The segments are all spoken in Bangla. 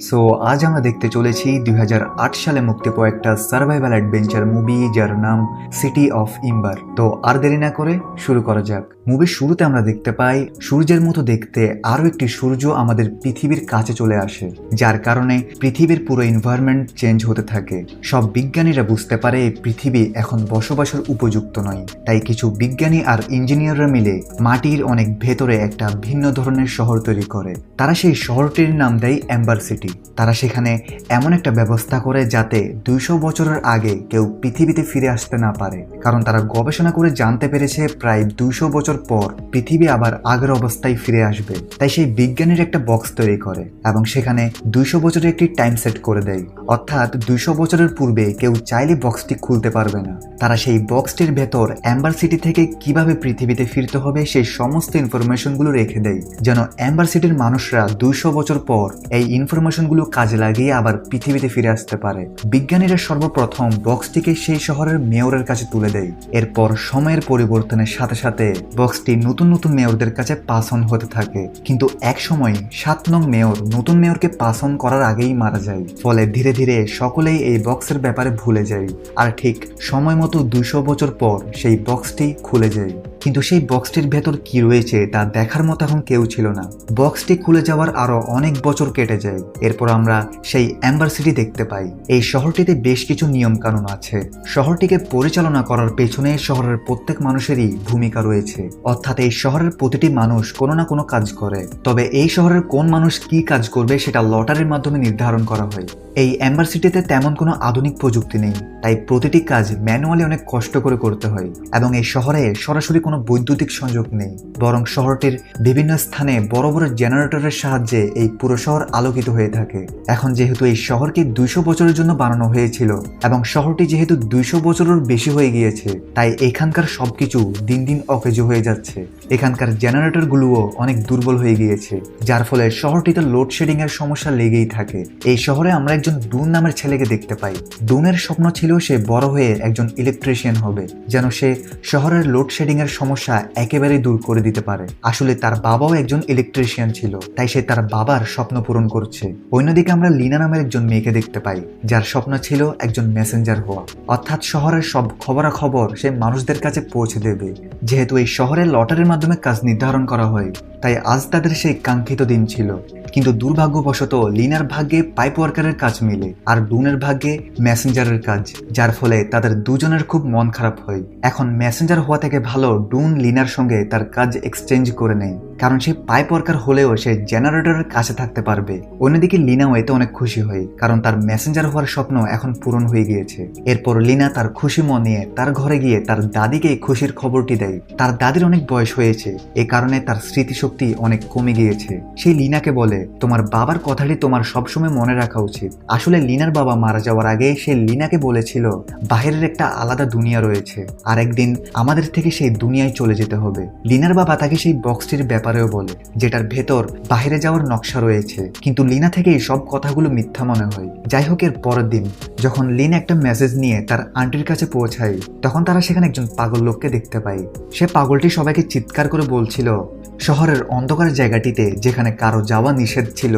সো আজ আমরা দেখতে চলেছি 2008 সালে মুক্তি পাওয়া একটা সার্ভাইভাল অ্যাডভেঞ্চার মুভি যার নাম সিটি অফ ইম্বার। তো আর দেরি না করে শুরু করা যাক। মুভির শুরুতে আমরা দেখতে পাই সূর্যের মতো দেখতে আরো একটি সূর্য আমাদের পৃথিবীর কাছে চলে আসে, যার কারণে পৃথিবীর পুরো এনভায়রনমেন্ট চেঞ্জ হতে থাকে। সব বিজ্ঞানীরা বুঝতে পারে এই পৃথিবী এখন বসবাসের উপযুক্ত নয়, তাই কিছু বিজ্ঞানী আর ইঞ্জিনিয়াররা মিলে মাটির অনেক ভেতরে একটা ভিন্ন ধরনের শহর তৈরি করে। তারা সেই শহরটির নাম দেয় এম্বার সিটি। তারা সেখানে এমন একটা ব্যবস্থা করে যাতে 200 বছরের আগে কেউ পৃথিবীতে ফিরে আসতে না পারে, কারণ তারা গবেষণা করে জানতে পেরেছে প্রায় 200 বছর পর পৃথিবী আবার আগের অবস্থায় ফিরে আসবে। তাই সেই বিজ্ঞানীর একটা বক্স তৈরি করে এবং সেখানে 200 বছরের একটি টাইম সেট করে দেয়, অর্থাৎ 200 বছরের পূর্বে কেউ চাইলে বক্সটি খুলতে পারবে না। তারা সেই বক্সটির ভেতর এম্বার সিটি থেকে কিভাবে পৃথিবীতে ফিরতে হবে সেই সমস্ত ইনফরমেশনগুলো রেখে দেয়, যেন এম্বার সিটির মানুষরা 200 বছর পর এই ইনফরমেশনগুলো কাজে লাগিয়ে আবার পৃথিবীতে ফিরে আসতে পারে। বিজ্ঞানীরা সর্বপ্রথম বক্সটিকে সেই শহরের মেয়রের কাছে তুলে দেয়। এরপর সময়ের পরিবর্তনের সাথে সাথে বক্সটি নতুন নতুন মেয়রদের কাছে পাস অন হতে থাকে, কিন্তু এক সময় 7 নং মেয়র নতুন মেয়রকে পাস অন করার আগেই মারা যায়। ফলে ধীরে ধীরে সকলেই এই বক্সের ব্যাপারে ভুলে যায়, আর ঠিক সময় মতো 200 বছর পর সেই বক্সটি খুলে যায়। কিন্তু সেই বক্সটির ভেতর কি রয়েছে তা দেখার মতো এখন কেউ ছিল না। বক্সটি খুলে যাওয়ার আরো অনেক বছর কেটে যায়। এরপর আমরা সেই এম্বার সিটি দেখতে পাই। এই শহরটিতে বেশ কিছু নিয়ম কানুন আছে। শহরটিকে পরিচালনা করার পেছনে শহরের প্রত্যেক মানুষেরই ভূমিকা রয়েছে, অর্থাৎ এই শহরের প্রতিটি মানুষ কোনো না কোনো কাজ করে। তবে এই শহরের কোন মানুষ কি কাজ করবে সেটা লটারির মাধ্যমে নির্ধারণ করা হয়। এই এম্বার সিটিতে তেমন কোনো আধুনিক প্রযুক্তি নেই, তাই প্রতিটি কাজ ম্যানুয়ালি অনেক কষ্ট করে করতে হয়। এবং এই শহরে সরাসরি কোনো বৈদ্যুতিক সংযোগ নেই, বরং শহরটির বিভিন্ন স্থানে বড় বড় জেনারেটরের সাহায্যে এই পুরো শহর আলোকিত হয়ে থাকে। এখন যেহেতু এই শহরকে 200 বছরের জন্য বানানো হয়েছিল এবং শহরটি যেহেতু 200 বছরের বেশি হয়ে গিয়েছে, তাই এখানকার সবকিছু দিন দিন অকেজো হয়ে যাচ্ছে। এখানকার জেনারেটরগুলোও অনেক দুর্বল হয়ে গিয়েছে, যার ফলে শহরটিতে লোডশেডিং এর সমস্যা লেগেই থাকে। এই শহরে আমরা একজন ডুন নামের ছেলেকে দেখতে পাই। ডুনের স্বপ্ন ছিল সে বড় হয়ে একজন ইলেকট্রিশিয়ান হবে, যেন সে শহরের লোডশেডিং এর সমস্যা একেবারে দূর করে দিতে পারে। আসলে তার বাবাও একজন ইলেকট্রিশিয়ান ছিল, তাই সে তার বাবার স্বপ্ন পূরণ করছে। অন্যদিকে আমরা লিনা নামের একজন মেয়েকে দেখতে পাই, যার স্বপ্ন ছিল একজন মেসেঞ্জার হওয়া, অর্থাৎ শহরের সব খবরাখবর সে মানুষদের কাছে পৌঁছে দেবে। যেহেতু এই শহরে লটারির মাধ্যমে কাজ নির্ধারণ করা হয়, তাই আজ তাদের সেই কাঙ্ক্ষিত দিন ছিল। কিন্তু দুর্ভাগ্যবশত লিনার ভাগ্যে পাইপ ওয়ার্কারের কাজ মিলে আর ডুনের ভাগ্যে মেসেঞ্জারের কাজ, যার ফলে তাদের দুজনের খুব মন খারাপ হয়। এখন মেসেঞ্জার হওয়া থেকে ভালো ডুন লিনার সঙ্গে তার কাজ এক্সচেঞ্জ করে নেয়, কারণ সে পাইপ ওয়ার্কার হলেও সে জেনারেটরের কাছে থাকতে পারবে। অন্যদিকে লিনাও এতে অনেক খুশি হয়, কারণ তার মেসেঞ্জার হওয়ার স্বপ্ন এখন পূরণ হয়ে গিয়েছে। এরপর লিনা তার খুশি মন নিয়ে তার ঘরে গিয়ে তার দাদিকে খুশির খবরটি দেয়। তার দাদির অনেক বয়স হয়েছে, এ কারণে তার স্মৃতিশক্তি অনেক কমে গিয়েছে। সেই লিনাকে বলে, তোমার বাবার কথাটি তোমার সবসময় মনে রাখা উচিত। আসলে লিনার বাবা মারা যাওয়ার আগে সে লিনাকে বলেছিল বাহিরের একটা আলাদা দুনিয়া রয়েছে, আর একদিন আমাদের থেকে সেই দুনিয়ায় চলে যেতে হবে। লিনার বাবা তাকে সেই বক্সটির ব্যাপারেও বলে, যেটার ভেতর বাইরে যাওয়ার নকশা রয়েছে, কিন্তু লিনা থেকে এই সব কথাগুলো মিথ্যা মনে হয়। যাই হোক, এর পরের দিন যখন লিনা একটা মেসেজ নিয়ে তার আন্টির কাছে পৌঁছায়, তখন তারা সেখানে একজন পাগল লোককে দেখতে পায়। সে পাগলটি সবাইকে চিৎকার করে বলছিল শহরের অন্ধকার জায়গাটিতে যেখানে কারো যাওয়া নিষেধ ছিল,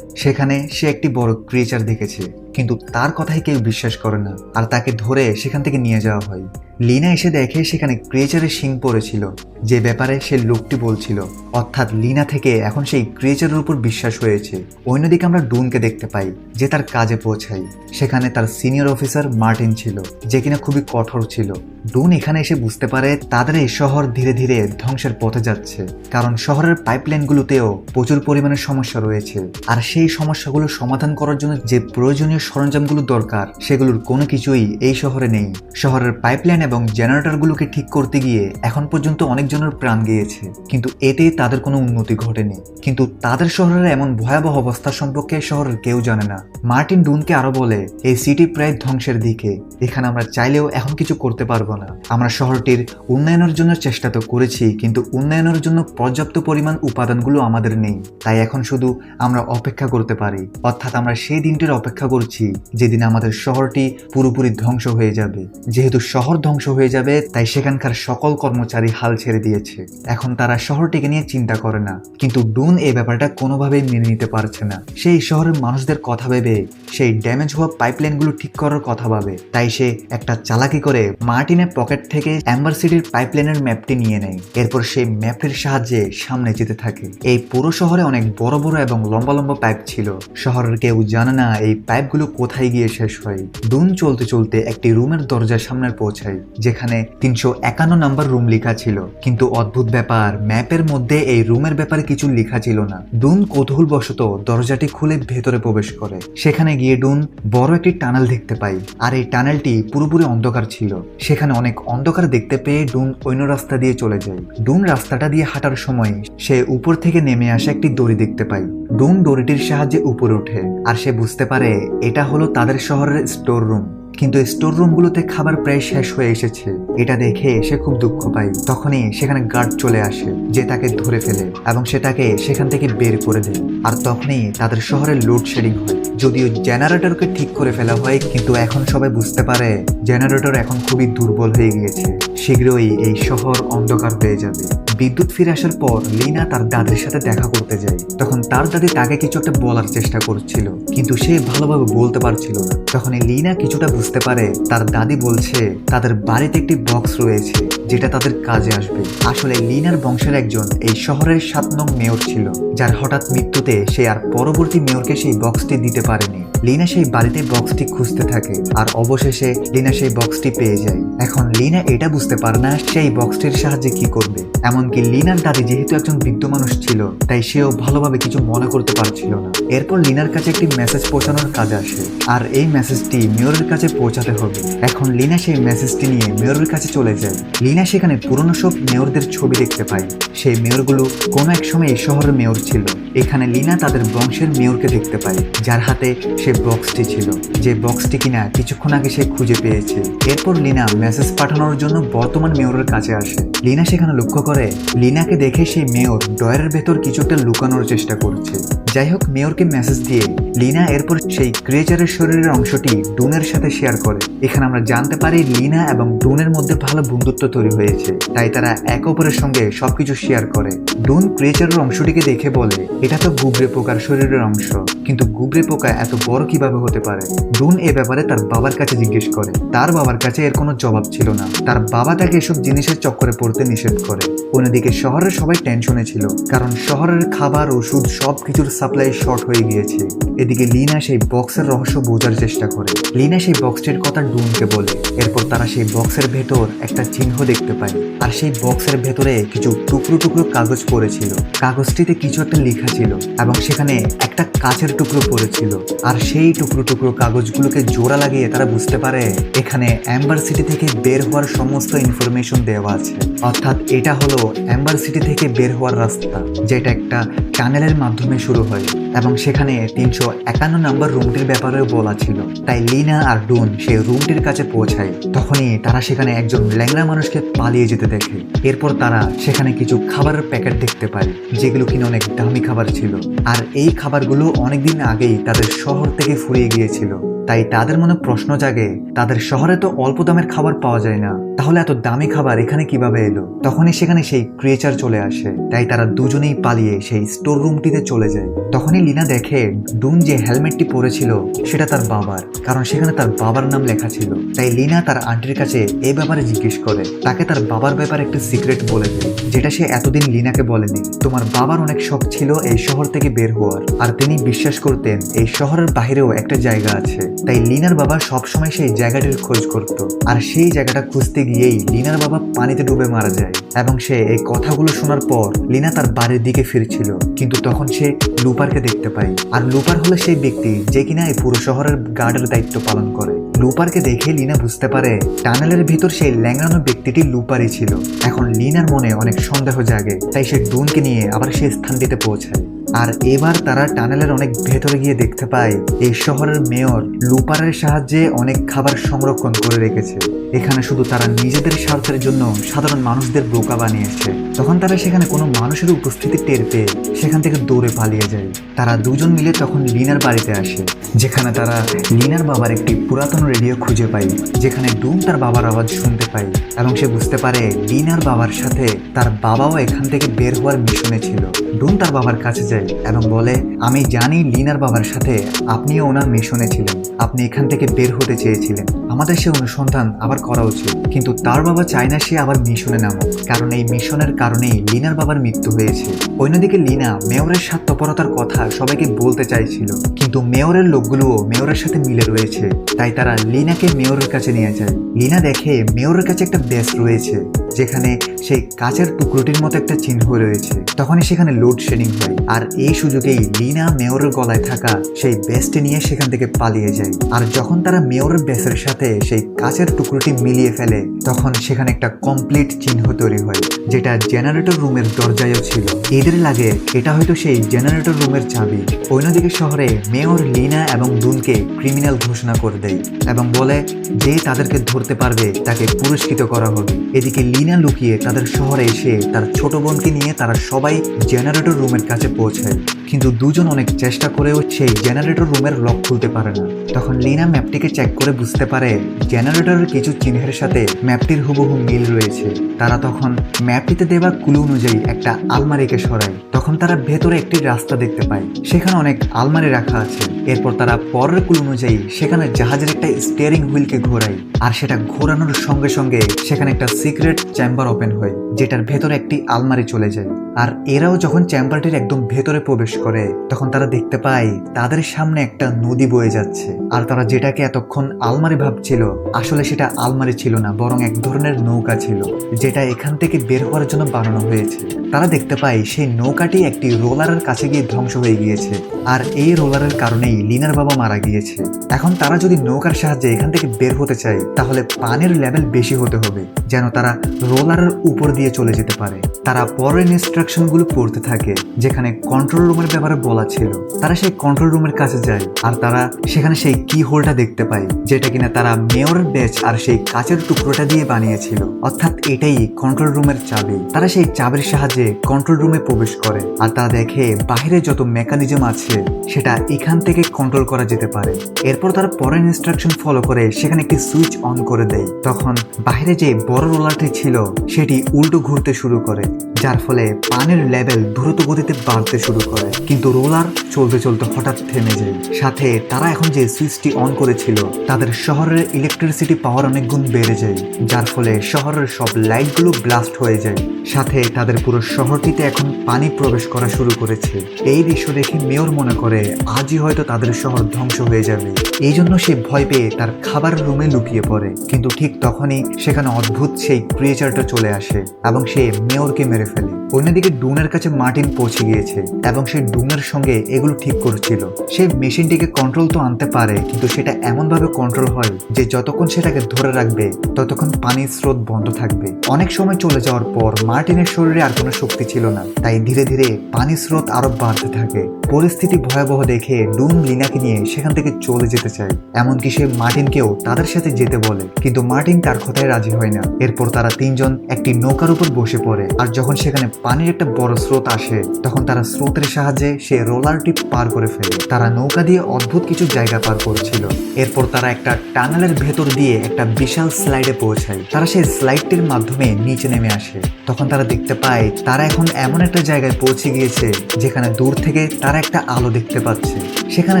সেখানে সে একটি বড় ক্রিয়েচার দেখেছে, কিন্তু তার কথাই কেউ বিশ্বাস করে না, আর তাকে ধরে সেখান থেকে নিয়ে যাওয়া হয়। লিনা এসে দেখে সেখানে ক্রিয়েচারের শিং পড়েছিল, যে ব্যাপারে সে লোকটি বলছিল, অর্থাৎ লিনা থেকে এখন সেই ক্রিয়েচারের উপর বিশ্বাস হয়েছে। অন্যদিকে আমরা ডুনকে দেখতে পাই, যে তার কাজে পৌঁছায়। সেখানে তার সিনিয়র অফিসার মার্টিন ছিল, যে কিনা খুবই কঠোর ছিল। ডুন এখানে এসে বুঝতে পারে তাদের এই শহর ধীরে ধীরে ধ্বংসের পথে যাচ্ছে, কারণ শহরের পাইপলাইনগুলোতেও প্রচুর পরিমাণে সমস্যা রয়েছে, আর সেই সমস্যাগুলো সমাধান করার জন্য যে প্রয়োজনীয় সরঞ্জামগুলো দরকার সেগুলোর কোনো কিছুই এই শহরে নেই। শহরের পাইপলাইন এবং জেনারেটরগুলোকে ঠিক করতে গিয়ে এখন পর্যন্ত অনেকজনের প্রাণ গিয়েছে, কিন্তু এতে তাদের কোনো উন্নতি ঘটেনি। কিন্তু তাদের শহরের এমন ভয়াবহ অবস্থা সম্পর্কে শহরের কেউ জানে না। মার্টিন ডুনকে আরো বলে, এই সিটি প্রায় ধ্বংসের দিকে, এখানে আমরা চাইলেও এখন কিছু করতে পারবো না। আমরা শহরটির উন্নয়নের জন্য চেষ্টা তো করেছি, কিন্তু উন্নয়নের জন্য পর্যাপ্ত পরিমাণ উপাদানগুলো আমাদের নেই, তাই এখন শুধু আমরা অপেক্ষা করতে পারি। অর্থাৎ আমরা সেই দিনটির অপেক্ষা করছি যেদিন আমাদের শহরটি পুরোপুরি ধ্বংস হয়ে যাবে। যেহেতু শহর ধ্বংস ধ্বংস হয়ে যাবে, তাই সেখানকার সকল কর্মচারী হাল ছেড়ে দিয়েছে। এখন তারা শহরটিকে নিয়ে চিন্তা করে না, কিন্তু ডুন এই ব্যাপারটা কোনোভাবেই মেনে নিতে পারছে না। সেই শহরের মানুষদের কথা ভেবে সেই ড্যামেজ হওয়া পাইপলাইনগুলো ঠিক করার কথা ভাবে। তাই সে একটা চালাকি করে মার্টিনের পকেট থেকে অ্যাম্বার সিটির পাইপলাইনের ম্যাপটি নিয়ে নেয়। এরপর সেই ম্যাপের সাহায্যে সামনে যেতে থাকে। এই পুরো শহরে অনেক বড় বড় এবং লম্বা লম্বা পাইপ ছিল। শহরের কেউ জানে না এই পাইপগুলো কোথায় গিয়ে শেষ হয়। ডুন চলতে চলতে একটি রুমের দরজার সামনে পৌঁছায়, যেখানে 351 নাম্বার রুম লেখা ছিল। কিন্তু অদ্ভুত ব্যাপার, ম্যাপের মধ্যে এই রুমের ব্যাপারে কিছু লেখা ছিল না। ডুন কৌতূহলবশত দরজাটি খুলে ভেতরে প্রবেশ করে। সেখানে গিয়ে ডুন বড় একটি টানেল দেখতে পায়, আর এই টানেলটি পুরোপুরি অন্ধকার ছিল। সেখানে অনেক অন্ধকার দেখতে পেয়ে ডুন অন্য রাস্তা দিয়ে চলে যায়। ডুন রাস্তাটা দিয়ে হাঁটার সময় সে উপর থেকে নেমে আসা একটি দড়ি দেখতে পায়। ডুন দড়িটির সাহায্যে উপরে ওঠে, আর সে বুঝতে পারে এটা হলো তাদের শহরের স্টোর রুম। কিন্তু স্টোর রুমগুলোতে খাবার প্রায় শেষ হয়ে এসেছে। এটা দেখে সে খুব দুঃখ পায়। তখনই সেখানে গার্ড চলে আসে, যে তাকে ধরে ফেলে এবং সে তাকে সেখান থেকে বের করে দেয়। আর তখনই তাদের শহরে লোডশেডিং হয়। যদিও জেনারেটরকে ঠিক করে ফেলা হয়, কিন্তু এখন সবাই বুঝতে পারে জেনারেটর এখন খুবই দুর্বল হয়ে গিয়েছে। শীঘ্রই এই শহর অন্ধকার হয়ে যাবে। বিদ্যুৎ ফিরে আসার পর লিনা তার দাদির সাথে দেখা করতে যায়। তখন তার দাদি তাকে কিছু একটা বলার চেষ্টা করছিল, কিন্তু সে ভালোভাবে বলতে পারছিল না। তখন লিনা কিছুটা বুঝতে পারে তার দাদি বলছে তাদের বাড়িতে একটি বক্স রয়েছে, যেটা তাদের কাজে আসবে। আসলে লিনার বংশের একজন এই শহরের 7 নং মেয়র ছিল, যার হঠাৎ মৃত্যুতে সে আর পরবর্তী মেয়রকে সেই বক্সটি দিতে পারেনি। লিনা সেই বাড়িতে বক্সটি খুঁজতে থাকে, আর অবশেষে লিনা সেই বক্সটি পেয়ে যায়। এখন লিনা এটা বুঝতে পারে না সেই বক্সটির সাহায্যে কি করবে। এমনকি লিনার দাদি যেহেতু একজন বৃদ্ধ মানুষ ছিল, তাই সেও ভালোভাবে কিছু মনে করতে পারছিল না। এরপর লিনার কাছে একটি মেসেজ পৌঁছানোর কাজ আসে, আর এই মেসেজটি মেয়রের কাছে পৌঁছাতে হবে। এখন লিনা সেই মেসেজটি নিয়ে মেয়রের কাছে চলে যায়। লিনা সেখানে পুরনো সব মেয়রদের ছবি দেখতে পায়। সেই মেয়রগুলো কোনো এক সময় এই শহরের মেয়র ছিল। এখানে লিনা তাদের বংশের মেয়রকে দেখতে পায়, যার হাতে সে বক্সটি ছিল, যে বক্সটি কিনা কিছুক্ষণ আগে সে খুঁজে পেয়েছে। এরপর লিনা মেসেজ পাঠানোর জন্য বর্তমান মেয়রের কাছে আসে। লিনা সেখানে লক্ষ্য করে লিনাকে দেখে সেই মেয়র ডয়ারের ভেতর কিছু একটা লুকানোর চেষ্টা করছে। যাই হোক, মেয়রকে মেসেজ দিয়ে লিনা এরপর সেই ক্রিয়েচারের শরীরের অংশটি ডুনের সাথে শেয়ার করে। এখানে আমরা জানতে পারি লিনা এবং ডুনের মধ্যে ভালো বন্ধুত্ব তৈরি হয়েছে, তাই তারা একে অপরের সঙ্গে সবকিছু শেয়ার করে। ডুন ক্রিয়েচারের অংশটিকে দেখে বলে এটা তো গুবরে পোকার শরীরের অংশ, কিন্তু গুবরে পোকা এত বড় কিভাবে হতে পারে। ডুন এ ব্যাপারে তার বাবার কাছে জিজ্ঞেস করে। তার বাবার কাছে এর কোনো জবাব ছিল না। তার বাবা তাকে এসব জিনিসের চক্করে পড়তে নিষেধ করে। অন্যদিকে শহরের সবাই টেনশনে ছিল, কারণ শহরের খাবার, ওষুধ সবকিছুর সাপ্লাই শর্ট হয়ে গিয়েছে। এদিকে লিনা সেই বক্সের রহস্য বোঝার চেষ্টা করে। লিনা সেই বক্সটির কথা ডুনকে বলে। এরপর তারা সেই বক্সের ভেতর একটা চিহ্ন দেখতে পায়, আর সেই বক্সের ভেতরে কিছু টুকরো টুকরো কাগজ পড়েছিল। কাগজটিতে কিছু একটা লেখা ছিল, এবং সেখানে একটা কাচের টুকরো পড়েছিল। আর সেই টুকরো টুকরো কাগজগুলোকে জোড়া লাগিয়ে তারা বুঝতে পারে এখানে অ্যাম্বার সিটি থেকে বের হওয়ার সমস্ত ইনফরমেশন দেওয়া আছে। অর্থাৎ এটা হলো অ্যাম্বার সিটি থেকে বের হওয়ার রাস্তা, যেটা একটা টানেলের মাধ্যমে শুরু হয়, এবং সেখানে 351 নাম্বার রুমটির ব্যাপারেও বলা ছিল। তাই লিনা আর ডুন সেই রুমটির কাছে পৌঁছায়। তখনই তারা সেখানে একজন ল্যাংড়া মানুষকে পালিয়ে যেতে দেখে। এরপর তারা সেখানে কিছু খাবারের প্যাকেট দেখতে পায়, যেগুলো কিনা অনেক দামি খাবার ছিল। আর এই খাবারগুলো অনেকদিন আগেই তাদের শহর থেকে ফুরিয়ে গিয়েছিল। তাই তাদের মনে প্রশ্ন জাগে, তাদের শহরে তো অল্প দামের খাবার পাওয়া যায় না, তাহলে এত দামি খাবার এখানে কিভাবে এলো। তখনই সেখানে সেই ক্রিয়েচার চলে আসে। তাই তারা দুজনেই পালিয়ে সেই স্টোর রুমটিতে চলে যায়। তখনই লিনা দেখে ডুন যে হেলমেটটি পরেছিল সেটা তার বাবার, কারণ সেখানে তার বাবার নাম লেখা ছিল। তাই লিনা তার আন্টির কাছে এই ব্যাপারে জিজ্ঞেস করে। তাকে তার বাবার ব্যাপারে একটা সিক্রেট বলে দেয়, যেটা সে এতদিন লিনাকে বলেনি। তোমার বাবার অনেক শখ ছিল এই শহর থেকে বের হওয়ার, আর তিনি বিশ্বাস করতেন এই শহরের বাইরেও একটা জায়গা আছে। তাই লিনার বাবা সবসময় সেই জায়গাটির খোঁজ করত, আর সেই জায়গাটা খুঁজতে গিয়েই লিনার বাবা পানিতে ডুবে মারা যায়। এবং সে এই কথাগুলো শোনার পর লিনা তার বাড়ির দিকে ফিরছিল, কিন্তু তখন সে লুপারকে দেখতে পায়। আর লুপার হলো সেই ব্যক্তি যে কিনা এই পুরো শহরের গার্ডের দায়িত্ব পালন করে। লুপারকে দেখে লিনা বুঝতে পারে টানেলের ভিতর সেই ল্যাংড়ানো ব্যক্তিটি লুপারই ছিল। এখন লিনার মনে অনেক সন্দেহ জাগে, তাই সে ডুনকে নিয়ে আবার সেই স্থানটিতে পৌঁছায়। আর এবার তারা টানেলের অনেক ভেতরে গিয়ে দেখতে পায় এই শহরের মেয়র লুপারের সাহায্যে অনেক খাবার সংরক্ষণ করে রেখেছে। এখানে শুধু তারা নিজেদের স্বার্থের জন্য সাধারণ মানুষদের বোকা বানিয়েছে। তখন তারা সেখানে কোনো মানুষের উপস্থিতি টের পেয়ে সেখান থেকে দৌড়ে পালিয়ে যায়। তারা দুজন মিলে তখন লিনার বাড়িতে আসে, যেখানে তারা লিনার বাবার একটি পুরাতন রেডিও খুঁজে পায়, যেখানে ডুম তার বাবার আওয়াজ শুনতে পায় এবং সে বুঝতে পারে লিনার বাবার সাথে তার বাবাও এখান থেকে বের হওয়ার মিশনে ছিল। ডুম তার বাবার কাছে যায় এবং বলে, আমি জানি লিনার বাবার সাথে আপনিও ওনার মিশনে ছিলেন, আপনি এখান থেকে বের হতে চেয়েছিলেন, আমাদের সে অনুসন্ধান আবার করা উচিত। কিন্তু তার বাবা চায় না সে আবার মিশনে নামুক, কারণ এই মিশনের কারণেই লিনার বাবার মৃত্যু হয়েছে। অন্যদিকে লিনা মেয়রের স্বার্থপরতার কথা সবাইকে বলতে চাইছিল, কিন্তু মেয়রের লোকগুলোও মেয়রের সাথে মিলে রয়েছে, তাই তারা লিনাকে মেয়রের কাছে নিয়ে যায়। লিনা দেখে মেয়রের কাছে একটা বেস রয়েছে, যেখানে সেই কাচের টুকরোটির মতো একটা চিহ্ন রয়েছে। তখনই সেখানে লোডশেডিং হয়, আর এই সুযোগেই লিনা মেয়রের গলায় থাকা সেই বেসটি নিয়ে সেখান থেকে পালিয়ে যায়। আর যখন তারা মেয়রের বেসের সাথে সেই কাচের টুকরোটি মিলিয়ে ফেলে, তখন সেখানে একটা কমপ্লিট চিহ্ন তৈরি হয়, যেটা জেনারেটর রুমের দরজায়ও ছিল। এদের লাগে এটা হয়তো সেই জেনারেটর রুমের চাবি। অন্যদিকে শহরে মেয়র লিনা এবং ডুনকে ক্রিমিনাল ঘোষণা করে দেয় এবং বলে যে তাদেরকে ধরতে পারবে তাকে পুরস্কৃত করা হবে। এদিকে লিনা লুকিয়ে তাদের শহরে এসে তার ছোট বোনকে নিয়ে তারা সবাই জেনারেটর রুমের কাছে পৌঁছায়, কিন্তু দুজন অনেক চেষ্টা করেও সেই জেনারেটর রুমের লক খুলতে পারে না। তখন লিনা ম্যাপটিকে চেক করে বুঝতে পারে জেনারেটরের কিছু চিহ্নের সাথে ম্যাপটির হুবহু মিল রয়েছে। তারা তখন ম্যাপটিতে দেওয়া ক্লু অনুযায়ী একটা আলমারিকে সরায়। তখন তারা ভেতরে একটি রাস্তা দেখতে পায়, সেখানে অনেক আলমারি রাখা আছে। এরপর তারা পরের ক্লু অনুযায়ী সেখানে জাহাজের একটা স্টিয়ারিং হুইলকে ঘোরায়, আর সেটা ঘোরানোর সঙ্গে সঙ্গে সেখানে একটা সিক্রেট চেম্বার ওপেন হয়, যেটার ভেতরে একটি আলমারি চলে যায়। আর এরাও যখন চেম্বারটির একদম ভেতরে প্রবেশ করে, তখন তারা দেখতে পায় তাদের সামনে একটা নদী বয়ে যাচ্ছে। আর তারা যেটাকে এতক্ষণ আলমারি ভাবছিল, আসলে সেটা আলমারি ছিল না, বরং এক ধরনের নৌকা ছিল, যেটা এখান থেকে বের হওয়ার জন্য বানানো হয়েছে। তারা দেখতে পায় সেই নৌকাটি একটি রোলারের কাছে গিয়ে ধ্বংস হয়ে গিয়েছে, আর এই রোলারের কারণেই লিনার বাবা মারা গিয়েছে। এখন তারা যদি নৌকার সাহায্যে এখান থেকে বের হতে চায়, তাহলে পানির লেভেল বেশি হতে হবে, যেন তারা রোলারের উপর দিয়ে চলে যেতে পারে। তারা পরের ইনস্ট্রাকশনগুলো পড়তে থাকে, যেখানে কন্ট্রোল রুমের ব্যাপারে বলা ছিল। তারা সেই কন্ট্রোল রুমের কাছে যায়, আর তারা সেখানে সেই কি হোলটা দেখতে পায়, যেটা কিনা তারা মেয়রের ব্যাচ আর সেই কাচের টুকরোটা দিয়ে বানিয়েছিল, অর্থাৎ এটাই কন্ট্রোল রুমের চাবি। তারা সেই চাবির সাহায্যে কন্ট্রোল রুমে প্রবেশ করে, আর তারা দেখে বাইরে যত মেকানিজম আছে সেটা এখান থেকে কন্ট্রোল করা যেতে পারে। এরপর তারা পরের ইনস্ট্রাকশন ফলো করে সেখানে একটি সুইচ অন করে দেয়। তখন বাইরে যে বড় রোলারটি ছিল সেটি উল্টো ঘুরতে শুরু করে, যার ফলে পানির লেভেল দ্রুত গতিতে বাড়তে শুরু করে। কিন্তু রোলার চলতে চলতে হঠাৎ থেমে যায়। সাথে তারা এখন যে সুইচটি অন করেছিল, তাদের শহরের ইলেকট্রিসিটি পাওয়ার অনেক গুণ বেড়ে যায়, যার ফলে শহরের সব লাইটগুলো ব্লাস্ট হয়ে যায়। সাথে তাদের পুরো শহরটিতে এখন পানি প্রবেশ করা শুরু করেছে। এই দৃশ্য দেখে মেয়র মনে করে আজই হয়তো তাদের শহর ধ্বংস হয়ে যাবে। এই জন্য সে ভয় পেয়ে তার খাবার রুমে লুকিয়ে পড়ে, কিন্তু ঠিক তখনই সেখানে অদ্ভুত সেই ক্রিয়েচারটা চলে আসে এবং সে মেয়রকে মেরে ফেলে। অন্যদিকে ডুনের কাছে মার্টিন পৌঁছে গিয়েছে এবং সে ডুনের সঙ্গে এগুলো ঠিক করছিল। সে মেশিনটিকে কন্ট্রোল তো আনতে পারে, কিন্তু সেটা এমনভাবে কন্ট্রোল হয় যে যতক্ষণ সেটাকে ধরে রাখবে ততক্ষণ পানির স্রোত বন্ধ থাকবে। অনেক সময় চলে যাওয়ার পর মার্টিনের শরীরে আর কোনো শক্তি ছিল না, তাই ধীরে ধীরে পানির স্রোত আরো বাড়তে থাকে। পরিস্থিতি ভয়াবহ দেখে ডুন লিনাকে নিয়ে সেখান থেকে চলে যেতে চায়, এমনকি সে মার্টিনকেও তাদের সাথে যেতে বলে, কিন্তু মার্টিন তার কথায় রাজি হয় না। এরপর তারা তিনজন একটি নৌকার উপর বসে পড়ে, আর যখন সেখানে পানির একটা বড় স্রোত আসে, তখন তারা স্রোতের সাহায্যে সে রোলারটি পার করে ফেলে। তারা নৌকা দিয়ে অদ্ভুত কিছু জায়গা পার করছিল। এরপর তারা একটা টানেলের ভেতর দিয়ে একটা বিশাল স্লাইডে পৌঁছায়। তারা সেই স্লাইডটির মাধ্যমে নিচে নেমে আসে। তখন তারা দেখতে পায় তারা এখন এমন একটা জায়গায় পৌঁছে গিয়েছে যেখানে দূর থেকে তারা একটা আলো দেখতে পাচ্ছে। সেখানে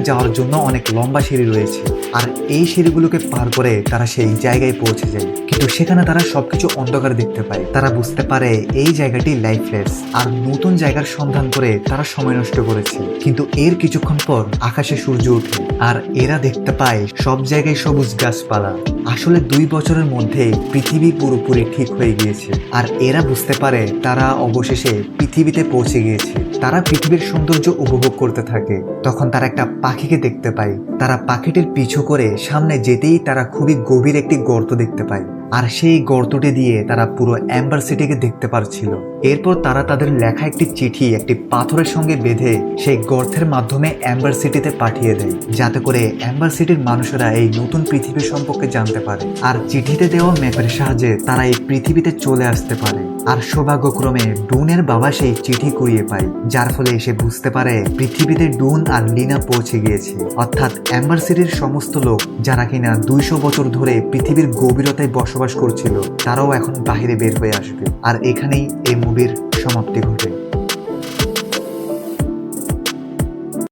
যাওয়ার জন্য অনেক লম্বা সিঁড়ি রয়েছে, আর এই সিঁড়িগুলোকে পার করে তারা সেই জায়গায় পৌঁছে যায়। কিন্তু সেখানে তারা সবকিছু অন্ধকার দেখতে পায়। তারা বুঝতে পারে এই জায়গাটি লাইফলেস, আর নতুন জায়গার সন্ধান করে তারা সময় নষ্ট করেছে। কিন্তু এর কিছুক্ষণ পর আকাশে সূর্য ওঠে, আর এরা দেখতে পায় সব জায়গায় সবুজ গাছপালা। আসলে 2 বছরের মধ্যে পৃথিবী পুরোপুরি ঠিক হয়ে গিয়েছে, আর এরা বুঝতে পারে তারা অবশেষে পৃথিবীতে পৌঁছে গিয়েছে। তারা পৃথিবীর সৌন্দর্য উপভোগ করতে থাকে। তখন তারা একটা পাখিকে দেখতে পায়। তারা পাখিটির পিছু করে সামনে যেতেই তারা খুবই গভীর একটি গর্ত দেখতে পায়, আর সেই গর্তটি দিয়ে তারা পুরো এম্বার সিটিকে দেখতে পারছিল। এরপর তারা তাদের লেখা একটি চিঠি একটি পাথরের সঙ্গে বেঁধে সেই গর্তের মাধ্যমে অ্যাম্বার সিটিতে পাঠিয়ে দেয়, যাতে করে অ্যাম্বার সিটির মানুষেরা এই নতুন পৃথিবী সম্পর্কে জানতে পারে আর চিঠিতে দেওয়া ম্যাপের সাহায্যে তারা এই পৃথিবীতে চলে আসতে পারে। আর সৌভাগ্যক্রমে ডুনের বাবা সেই চিঠি কুড়িয়ে পায়, যার ফলে সে বুঝতে পারে পৃথিবীতে ডুন আর লিনা পৌঁছে গিয়েছে, অর্থাৎ অ্যাম্বার সিটির সমস্ত লোক যারা কিনা 200 বছর ধরে পৃথিবীর গভীরতায় বসবাস করছিল তারাও এখন বাহিরে বের হয়ে আসবে। আর এখানেই এই মুভির সমাপ্তি ঘটে।